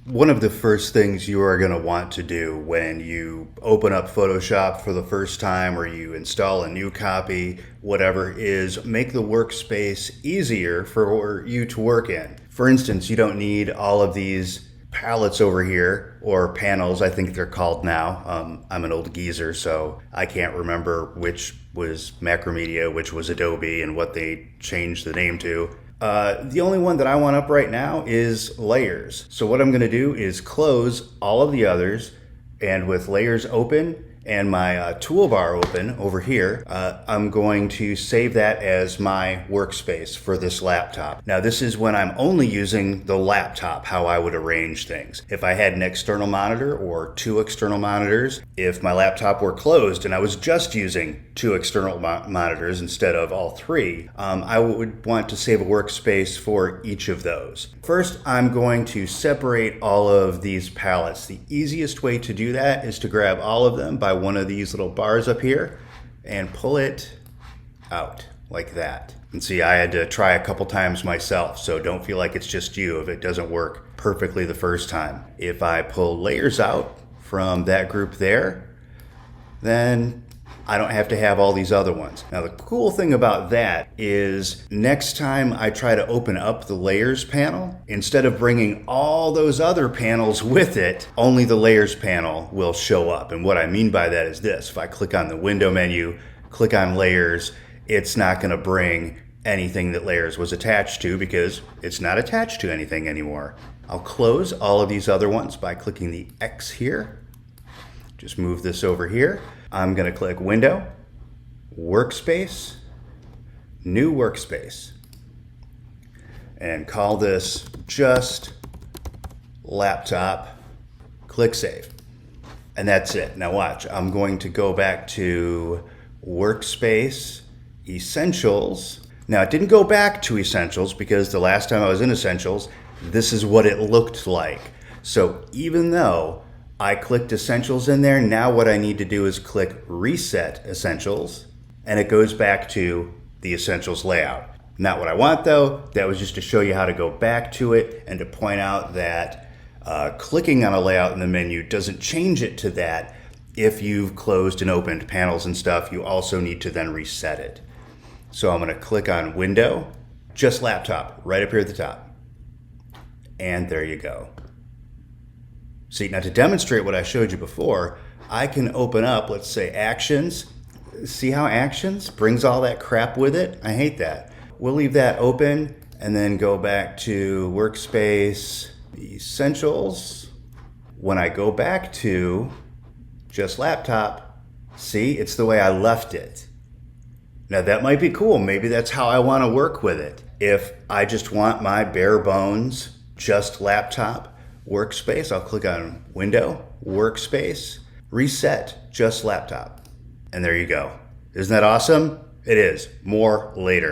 One of the first things you are going to want to do when you open up Photoshop for the first time or you install a new copy, whatever, is make the workspace easier for you to work in. For instance, you don't need all of these palettes over here, or panels, I think they're called now. I'm an old geezer, so I can't remember which was Macromedia, which was Adobe, and what they changed the name to. The only one that I want up right now is layers. So what I'm going to do is close all of the others, and with layers open and my toolbar open over here, I'm going to save that as my workspace for this laptop. Now this is when I'm only using the laptop, how I would arrange things. If I had an external monitor or two external monitors, if my laptop were closed and I was just using two external monitors instead of all three, I would want to save a workspace for each of those. First, I'm going to separate all of these palettes. The easiest way to do that is to grab all of them by one of these little bars up here and pull it out like that. And see, I had to try a couple times myself, so don't feel like it's just you if it doesn't work perfectly the first time. If I pull layers out from that group there, then I don't have to have all these other ones. Now the cool thing about that is next time I try to open up the layers panel, instead of bringing all those other panels with it, only the layers panel will show up. And what I mean by that is this: if I click on the window menu, click on layers, it's not going to bring anything that layers was attached to because it's not attached to anything anymore. I'll close all of these other ones by clicking the X here. Just move this over here. I'm going to click Window, Workspace, New Workspace, and call this just Laptop. Click Save. And that's it. Now watch, I'm going to go back to Workspace, Essentials. Now it didn't go back to Essentials because the last time I was in Essentials, this is what it looked like. So even though I clicked Essentials in there, now what I need to do is click Reset Essentials, and it goes back to the Essentials layout. Not what I want though. That was just to show you how to go back to it and to point out that clicking on a layout in the menu doesn't change it to that. If you've closed and opened panels and stuff, you also need to then reset it. So I'm going to click on Window, just Laptop, right up here at the top. And there you go. See, now to demonstrate what I showed you before, I can open up, let's say, Actions. See how Actions brings all that crap with it? I hate that. We'll leave that open and then go back to Workspace, Essentials. When I go back to just Laptop, see, it's the way I left it. Now that might be cool. Maybe that's how I want to work with it. If I just want my bare bones, just Laptop, Workspace, I'll click on Window, Workspace, Reset, just Laptop. And there you go. Isn't that awesome? It is. More later.